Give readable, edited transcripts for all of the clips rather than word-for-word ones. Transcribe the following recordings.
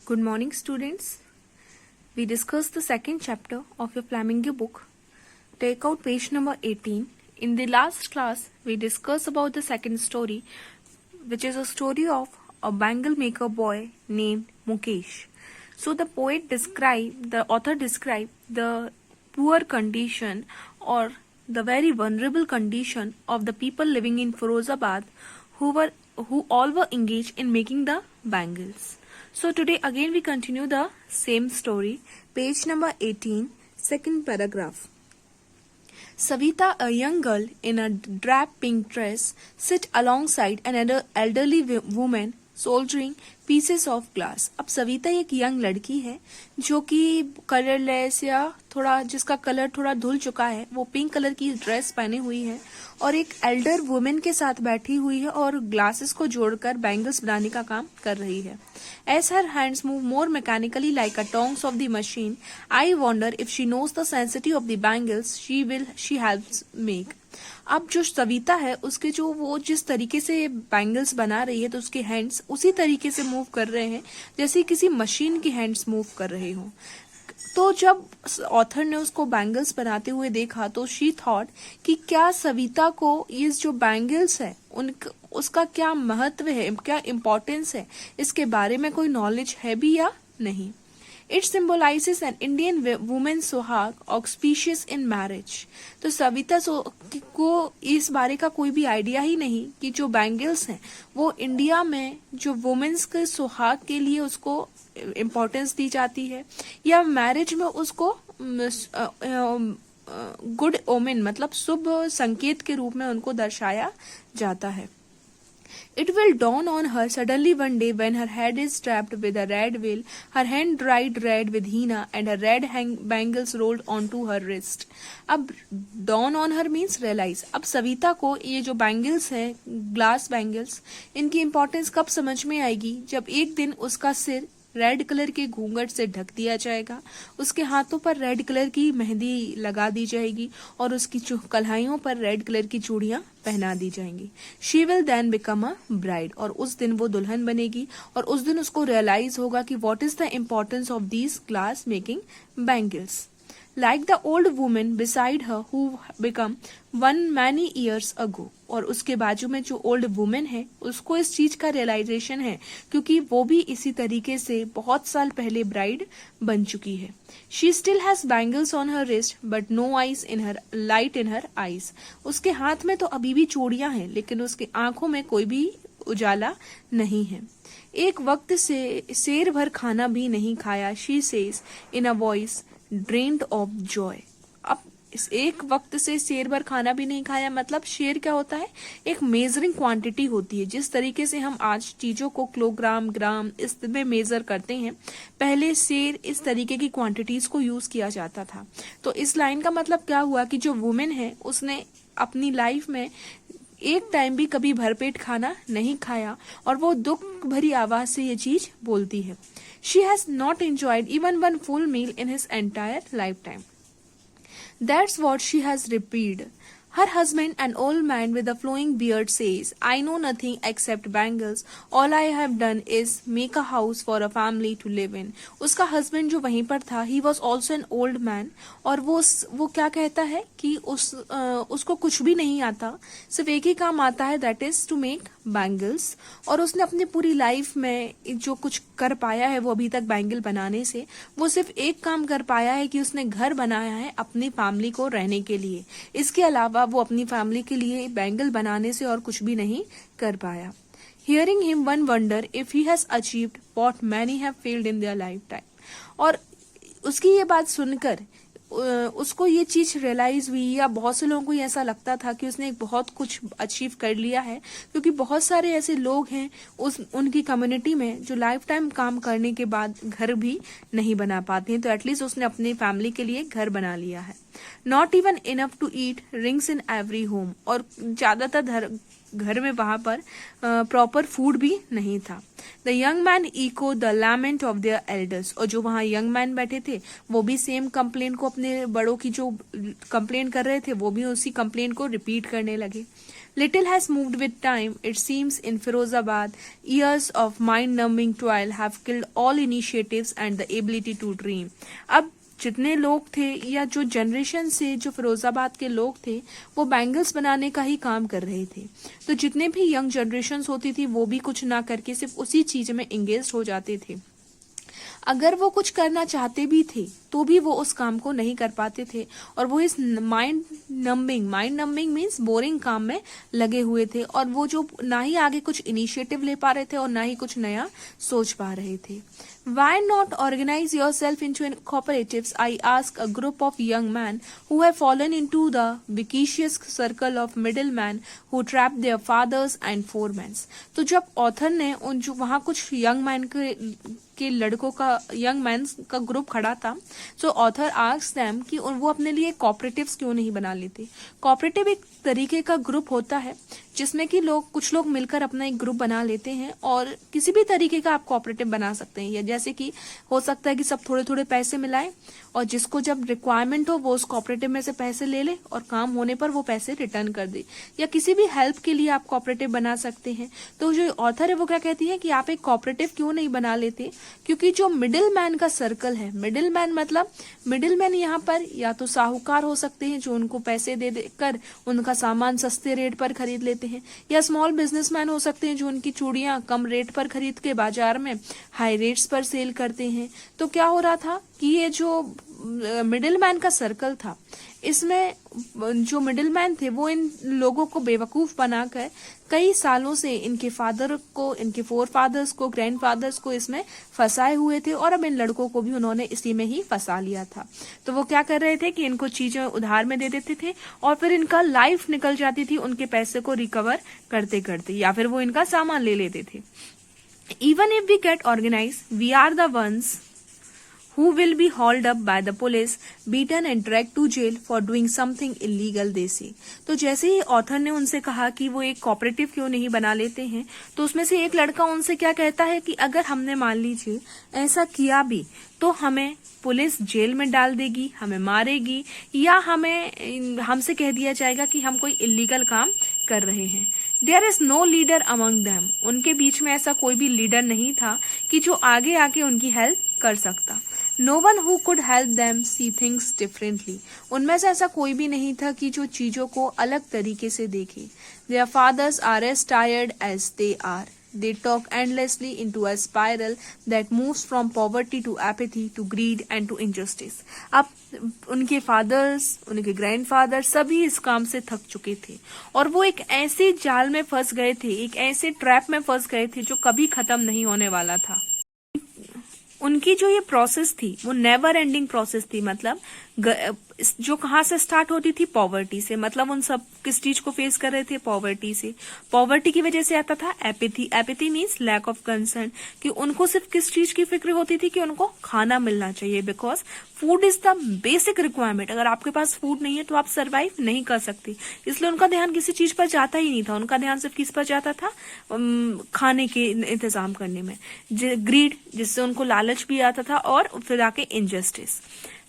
Good morning, students. We discussed the second chapter of your Flamingo book. Take out page number 18. In the last class, we discussed about the second story, which is a story of a bangle maker boy named Mukesh. So the author described the poor condition or the very vulnerable condition of the people living in Firozabad who all were engaged in making the bangles. So today again we continue the same story. Page number 18, second paragraph. Savita, a young girl in a drab pink dress, sit alongside an elderly woman soldering pieces of glass. अब सविता एक young लड़की है जो कि colourless या थोड़ा जिसका colour थोड़ा धुल चुका है, वो पिंक कलर की ड्रेस पहनी हुई है और एक एल्डर वुमेन के साथ बैठी हुई है और ग्लासेस को जोड़कर बैंगल्स बनाने का काम कर रही है. As her hands move more mechanically like a tongs of the machine, I wonder if she knows the sensitivity of the bangles she helps make. अब जो सविता है उसके जो वो जिस तरीके से बैंगल्स बना रही है तो उसके हैंड्स उसी तरीके से मूव कर रहे हैं जैसे किसी मशीन के हैंड्स मूव कर रहे हो. तो जब ऑथर ने उसको बैंगल्स बनाते हुए देखा तो शी थॉट कि क्या सविता को ये जो बैंगल्स है उसका क्या महत्व है, क्या इम्पोर्टेंस है, इसके बारे में कोई नॉलेज है भी या नहीं. It symbolizes an Indian woman's सुहाग auspicious in marriage. तो सविता को इस बारे का कोई भी आइडिया ही नहीं कि जो बैंगल्स हैं वो इंडिया में जो वुमेन्स के सुहाग के लिए उसको इम्पोर्टेंस दी जाती है या मैरिज में उसको गुड ओमेन मतलब शुभ संकेत के रूप में उनको दर्शाया जाता है. It will dawn on her suddenly one day when her head is strapped with a red veil, her hand dyed red with henna and her red bangles rolled onto her wrist. अब dawn on her means realize. अब सविता को ये जो bangles है, glass bangles, इनकी importance कब समझ में आएगी जब एक दिन उसका सिर रेड कलर के घूंघट से ढक दिया जाएगा, उसके हाथों पर रेड कलर की मेहंदी लगा दी जाएगी और उसकी कलाइयों पर रेड कलर की चूड़ियां पहना दी जाएंगी. She will then become a bride और उस दिन वो दुल्हन बनेगी और उस दिन उसको रियलाइज होगा कि what is the importance of these glass making bangles. Like the old woman beside her who become one many years ago. और उसके बाजू में जो ओल्ड वुमेन है उसको इस चीज का रियलाइजेशन है क्योंकि वो भी इसी तरीके से बहुत साल पहले ब्राइड बन चुकी है. She still has bangles on her wrist but no light in her eyes. उसके हाथ में तो अभी भी चूड़ियां हैं लेकिन उसकी आंखों में कोई भी उजाला नहीं है. एक वक्त से शेर भर खाना भी नहीं खाया, she says in a voice drained of Joy. अब इस एक वक्त से शेर भर खाना भी नहीं खाया मतलब शेर क्या होता है, एक मेजरिंग क्वांटिटी होती है. जिस तरीके से हम आज चीजों को किलोग्राम ग्राम इसमें मेजर करते हैं, पहले शेर इस तरीके की क्वांटिटीज को यूज किया जाता था. तो इस लाइन का मतलब क्या हुआ कि जो वुमेन है उसने अपनी लाइफ में एक टाइम भी कभी भरपेट खाना नहीं खाया और वो दुख भरी आवाज से ये चीज बोलती है. She has not enjoyed even one full meal in his entire lifetime. That's what she has repeated. Her husband, an old man with a flowing beard, says, I know nothing except bangles. All I have done is make a house for a family to live in. उसका husband जो वहीं पर था, he was also an old man. और वो क्या कहता है कि उसको कुछ भी नहीं आता, सिर्फ एक ही काम आता है, that is to make bangles. और उसने अपनी पूरी लाइफ में जो कुछ कर पाया है वो अभी तक बैंगल बनाने से, वो सिर्फ एक काम कर पाया है कि उसने घर बनाया है अपनी फैमिली को रहने के लिए. इसके अलावा वो अपनी फैमिली के लिए बैंगल बनाने से और कुछ भी नहीं कर पाया. Hearing him one wonder if he has achieved what many have failed in their lifetime. और उसकी ये बात सुनकर उसको ये चीज रियलाइज हुई या बहुत से लोगों को ऐसा लगता था कि उसने बहुत कुछ अचीव कर लिया है क्योंकि बहुत सारे ऐसे लोग हैं उनकी कम्युनिटी में जो लाइफ टाइम काम करने के बाद घर भी नहीं बना पाते हैं. तो एटलीस्ट उसने अपनी फैमिली के लिए घर बना लिया है. Not even enough to eat rings in every home. और ज्यादातर घर में वहां पर प्रॉपर फूड भी नहीं था. The young man echo the lament of their elders. और जो वहां यंग मैन बैठे थे वो भी सेम कंप्लेन को, अपने बड़ों की जो कंप्लेन कर रहे थे वो भी उसी कंप्लेन को रिपीट करने लगे. Little has moved with time, it seems, in Firozabad. Years of mind-numbing toil have killed all initiatives and the ability to dream. अब जितने लोग थे या जो जनरेशन से जो फिरोजाबाद के लोग थे वो बैंगल्स बनाने का ही काम कर रहे थे, तो जितने भी यंग जनरेशन्स होती थी वो भी कुछ ना करके सिर्फ उसी चीज में एंगेज हो जाते थे। अगर वो कुछ करना चाहते भी थे तो भी वो उस काम को नहीं कर पाते थे और वो इस माइंड नंबिंग मीन्स बोरिंग काम में लगे हुए थे और वो जो ना ही आगे कुछ इनिशिएटिव ले पा रहे थे और ना ही कुछ नया सोच पा रहे थे। Why not organize yourself into cooperatives? I ask a group of young men who have fallen into the vicious circle of middlemen who trap their fathers and foremen. तो जब ऑथर ने उन जो वहाँ कुछ यंग मैन के लड़कों का यंग मैन का ग्रुप खड़ा था, सो ऑथर आस्क्स देम कि वो अपने लिए कॉपरेटिव्स क्यों नहीं बना लेते। कॉपरेटिव एक तरीके का ग्रुप होता है जिसमें कि कुछ लोग मिलकर अपना एक ग्रुप बना लेते हैं और किसी भी तरीके का आप कॉपरेटिव बना सकते हैं, या जैसे कि हो सकता है कि सब थोड़े थोड़े पैसे मिलाएं और जिसको जब रिक्वायरमेंट हो वो उस कॉपरेटिव में से पैसे ले ले और काम होने पर वो पैसे रिटर्न कर दे, या किसी भी हेल्प के लिए आप कॉपरेटिव बना सकते हैं। तो जो ऑथर है वो क्या कहती है कि आप एक कॉपरेटिव क्यों नहीं बना लेते, क्योंकि जो मिडिल मैन का सर्कल है, मिडिल मैन मतलब मिडिल मैन यहाँ पर या तो साहूकार हो सकते हैं जो उनको पैसे दे देकर उनका सामान सस्ते रेट पर खरीद लेते हैं, या स्मॉल बिजनेसमैन हो सकते हैं जो उनकी चूड़ियां कम रेट पर खरीद के बाजार में हाई रेट्स पर सेल करते हैं। तो क्या हो रहा था कि ये जो मिडिल मैन का सर्कल था इसमें जो मिडिल मैन थे वो इन लोगों को बेवकूफ बनाकर कई सालों से इनके फादर को, इनके फोर फादर्स को, ग्रैंड फादर्स को इसमें फंसाए हुए थे और अब इन लड़कों को भी उन्होंने इसी में ही फंसा लिया था। तो वो क्या कर रहे थे कि इनको चीजें उधार में दे देते थे और फिर इनका लाइफ निकल जाती थी उनके पैसे को रिकवर करते करते, या फिर वो इनका सामान ले लेते थे। Even if we get organized, we are the ones who will be hauled up by the police, beaten and dragged to jail for doing something illegal, they say. तो जैसे ही ऑथर ने उनसे कहा कि वो एक कोऑपरेटिव क्यों नहीं बना लेते हैं, तो उसमें से एक लड़का उनसे क्या कहता है कि अगर हमने मान लीजिए ऐसा किया भी तो हमें पुलिस जेल में डाल देगी, हमें मारेगी, या हमसे कह दिया जाएगा कि हम कोई इलीगल काम कर रहे हैं। There is no leader among them, उनके बीच में ऐसा कोई भी लीडर नहीं था कि जो आगे आके उनकी हेल्प कर सकता। No one who could help them see things differently, उनमें से ऐसा कोई भी नहीं था कि जो चीजों को अलग तरीके से देखे। Their fathers are as tired as they are, they talk endlessly into a spiral that moves from poverty to apathy to greed and to injustice. अब उनके फादर्स, उनके ग्रैंडफादर सभी इस काम से थक चुके थे और वो एक ऐसे जाल में फंस गए थे, एक ऐसे ट्रैप में फंस गए थे जो कभी खत्म नहीं होने वाला था। उनकी जो ये प्रोसेस थी वो नेवर एंडिंग प्रोसेस थी, मतलब जो कहाँ से स्टार्ट होती थी, पॉवर्टी से। मतलब उन सब किस चीज को फेस कर रहे थे, पॉवर्टी से। पॉवर्टी की वजह से आता था apathy, apathy means lack of concern, कि उनको सिर्फ किस चीज की फिक्र होती थी कि उनको खाना मिलना चाहिए, because food is the basic requirement. अगर आपके पास फूड नहीं है तो आप सर्वाइव नहीं कर सकते, इसलिए उनका ध्यान किसी चीज पर जाता ही नहीं था, उनका ध्यान सिर्फ किस पर जाता था, खाने के इंतजाम करने में। ग्रीड, जिससे उनको लालच भी आता था, और फिर आके injustice.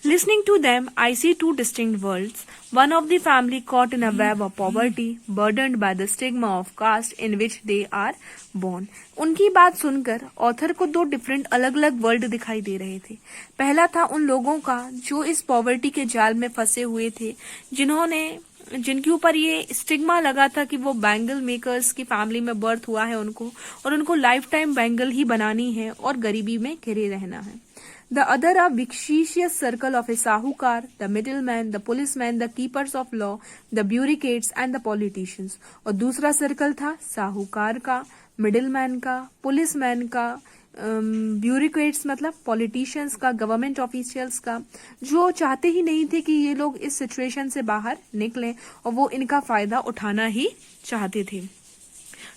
Listening to them, I see two distinct worlds. One of the family caught in a web of poverty, burdened by the stigma of caste in which they are born. उनकी बात सुनकर ऑथर को दो different अलग अलग world दिखाई दे रहे थे। पहला था उन लोगों का जो इस पॉवर्टी के जाल में फंसे हुए थे, जिनके ऊपर ये स्टिग्मा लगा था कि वो बैंगल मेकर्स की फैमिली में बर्थ हुआ है उनको, और उनको लाइफ टाइम बैंगल ही बनानी है और गरीबी में घिरे रहना है। The other a vicious circle of a sahukar, the middleman, the policeman, the keepers of law, the bureaucrats and the politicians. और दूसरा सर्कल था साहूकार का, मिडिलमैन का, पुलिसमैन का, ब्यूरोक्रेट्स मतलब पॉलिटिशियंस का, गवर्नमेंट ऑफिशियल्स का, जो चाहते ही नहीं थे कि ये लोग इस सिचुएशन से बाहर निकलें और वो इनका फायदा उठाना ही चाहते थे।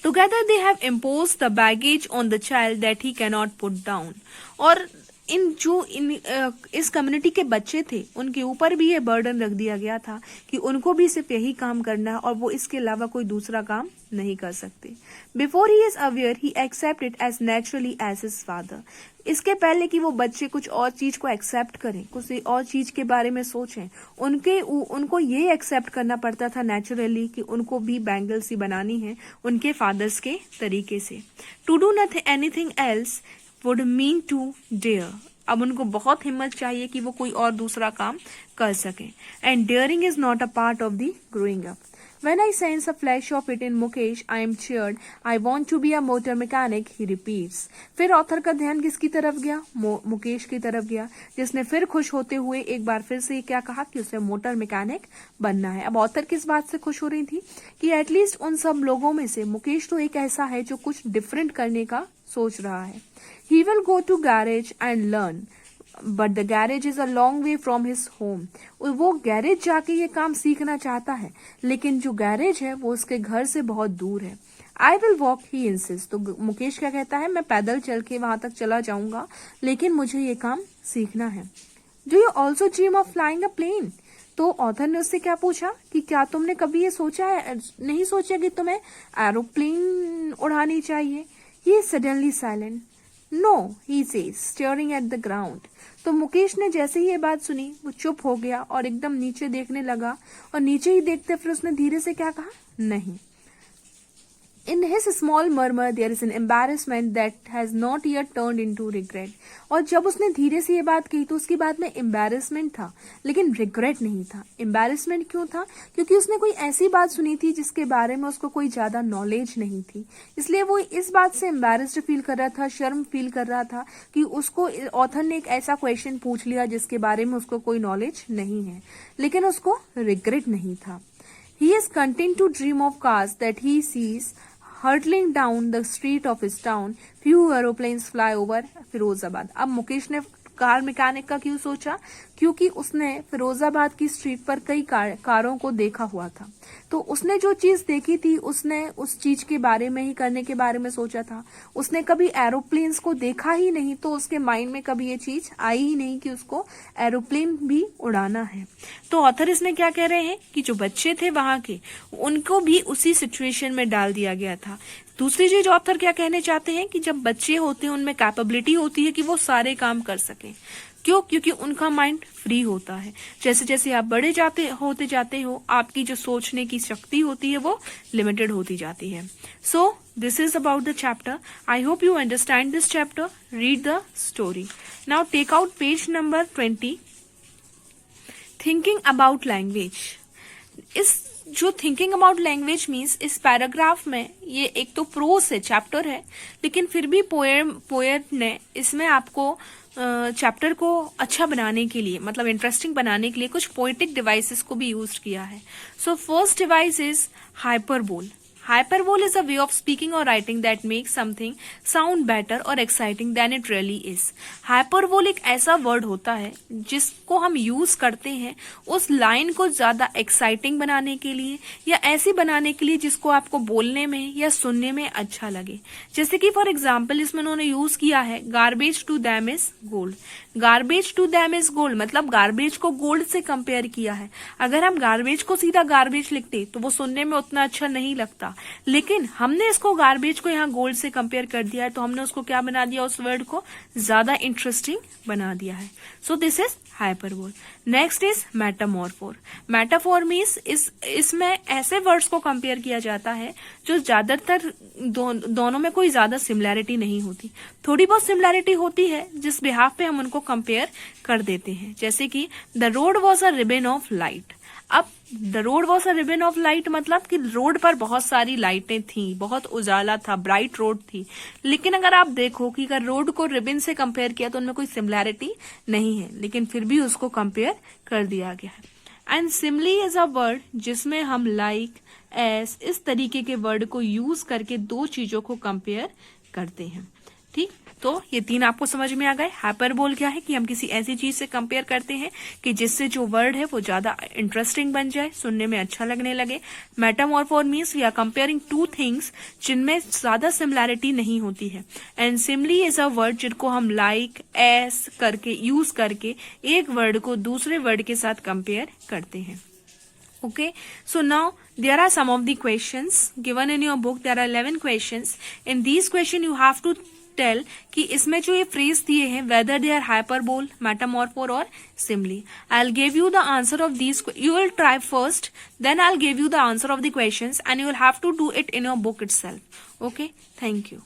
Together they have imposed the baggage on the child that he cannot put down. और इस कम्युनिटी के बच्चे थे उनके ऊपर भी ये बर्डन रख दिया गया था कि उनको भी सिर्फ यही काम करना है और वो इसके अलावा कोई दूसरा काम नहीं कर सकते. Before he is aware he accept it as naturally as his father. इसके पहले कि वो बच्चे कुछ और चीज को एक्सेप्ट करें, कुछ और चीज के बारे में सोचें, उनको ये एक्सेप्ट करना पड़ता था नेचुरली कि उनको भी बैंगल्स ही बनानी है उनके फादर्स के तरीके से. To do anything else would mean to dare. अब उनको बहुत हिम्मत चाहिए कि वो कोई और दूसरा काम कर सके. And daring is not a part of the growing up. When I sense a flash of it in Mukesh, I am cheered. I want to be a motor mechanic, he repeats. फिर author का ध्यान किसकी तरफ गया? मुकेश की तरफ गया, जिसने फिर खुश होते हुए एक बार फिर से क्या कहा कि उसे मोटर मैकेनिक बनना है. अब ऑथर किस बात से खुश हो रही थी कि एटलीस्ट उन सब लोगों में से मुकेश तो एक ऐसा है जो कुछ डिफरेंट करने का सोच रहा है. He will go to garage and learn. But the garage is a long way from his home. वो गैरेज जाके ये काम सीखना चाहता है, लेकिन जो गैरेज है वो उसके घर से बहुत दूर है. I will walk, he insist. तो मुकेश क्या कहता है, मैं पैदल चल के वहां तक चला जाऊंगा, लेकिन मुझे ये काम सीखना है. Do you also dream of flying a plane. तो ऑथर ने उससे क्या पूछा कि क्या तुमने कभी ये सोचा है, नहीं सोचा कि तुम्हें एरोप्लेन उड़ानी चाहिए. He is suddenly silent. No, he says, staring at the ground. तो मुकेश ने जैसे ही ये बात सुनी वो चुप हो गया और एकदम नीचे देखने लगा, और नीचे ही देखते फिर उसने धीरे से क्या कहा, नहीं. In his small murmur there is an embarrassment that has not yet turned into regret. और जब उसने धीरे से ये बात कही तो उसकी बात में embarrassment था, लेकिन regret नहीं था. embarrassment क्यों था? क्योंकि उसने कोई ऐसी बात सुनी थी जिसके बारे में उसको कोई ज्यादा knowledge नहीं थी, इसलिए वो इस बात से embarrassed फील कर रहा था, शर्म फील कर रहा था कि उसको ऑथर ने एक ऐसा क्वेश्चन पूछ लिया जिसके बारे में उसको कोई knowledge नहीं है, लेकिन उसको regret नहीं था. He is content to dream of cars that he sees hurtling down the street of his town. Few aeroplanes fly over Firozabad. अब मुकेश ने कार मैकेनिक का क्यों सोचा? क्योंकि उसने फिरोजाबाद की स्ट्रीट पर कई कारों को देखा हुआ था. तो उसने जो चीज देखी थी उसने उस चीज के बारे में ही करने के बारे में सोचा था. उसने कभी एरोप्लेन्स को देखा ही नहीं, तो उसके माइंड में कभी ये चीज आई ही नहीं कि उसको एरोप्लेन भी उड़ाना है. तो ऑथर इसमें क्या कह रहे हैं कि जो बच्चे थे वहां के, उनको भी उसी सिचुएशन में डाल दिया गया था. दूसरी चीज ऑथर क्या कहने चाहते हैं कि जब बच्चे होते हैं उनमें कैपेबिलिटी होती है कि वो सारे काम कर सकें. क्यों? क्योंकि उनका माइंड फ्री होता है. जैसे जैसे आप बड़े होते जाते हो, आपकी जो सोचने की शक्ति होती है वो लिमिटेड होती जाती है. So this is about the chapter. I hope you understand this chapter. Read the story. Now take out page number 20. Thinking about language. इस जो थिंकिंग अबाउट लैंग्वेज मीन्स इस पैराग्राफ में ये एक तो प्रोस है, चैप्टर है, लेकिन फिर भी पोएट ने इसमें आपको चैप्टर को अच्छा बनाने के लिए, मतलब इंटरेस्टिंग बनाने के लिए कुछ पोएटिक डिवाइसेस को भी यूज किया है. So first device is hyperbole. Hyperbole is a way of speaking or writing that makes something sound better or exciting than it really is. Hyperbole एक ऐसा वर्ड होता है जिसको हम यूज करते हैं उस लाइन को ज्यादा एक्साइटिंग बनाने के लिए या ऐसी बनाने के लिए जिसको आपको बोलने में या सुनने में अच्छा लगे. जैसे कि फॉर एग्जाम्पल इसमें उन्होंने यूज किया है garbage to them is gold. Garbage to them is gold मतलब गार्बेज को गोल्ड से कंपेयर किया है. अगर हम गार्बेज को सीधा गार्बेज लिखते तो वो सुनने में उतना अच्छा नहीं लगता, लेकिन हमने इसको गार्बेज को यहाँ गोल्ड से कंपेयर कर दिया है, तो हमने उसको क्या बना दिया, उस वर्ड को ज्यादा इंटरेस्टिंग बना दिया है. So this is hyperbole. Next is metaphor. Metaphor means इसमें ऐसे वर्ड्स को कंपेयर किया जाता है जो ज्यादातर दोनों में कोई ज्यादा सिमिलैरिटी नहीं होती. थोड़ी बहुत सिमिलैरिटी होती है जिस बिहाफ पे हम उनको कंपेयर कर देते हैं. जैसे कि the road was a ribbon of light. अब the road was a ribbon of light मतलब कि रोड पर बहुत सारी लाइटें थी, बहुत उजाला था, ब्राइट रोड थी. लेकिन अगर आप देखो कि अगर रोड को रिबन से कंपेयर किया तो उनमें कोई सिमिलैरिटी नहीं है, लेकिन फिर भी उसको कंपेयर कर दिया गया है. And simile is a word जिसमें हम लाइक, एस, इस तरीके के वर्ड को यूज करके दो चीजों को कंपेयर करते हैं. ठीक, तो ये 3 आपको समझ में आ गए। हाइपरबोल क्या है कि हम किसी ऐसी चीज से कंपेयर करते हैं कि जिससे जो वर्ड है वो ज्यादा इंटरेस्टिंग बन जाए, सुनने में अच्छा लगने लगे। Metaphor means we are comparing two things जिनमें ज्यादा सिमिलैरिटी नहीं होती है। And simile is a word जिनको हम लाइक, एस करके यूज करके एक वर्ड को दूसरे वर्ड के साथ कंपेयर करते हैं। Okay, so now there are some of the questions given in your book. There are 11 questions. In these questions you have to tell कि इसमें जो ये phrase दिए हैं whether they are hyperbole, metamorphor or simile. I'll give you the answer of these. You will try first, then I'll give you the answer of the questions and you will have to do it in your book itself. Okay, thank you.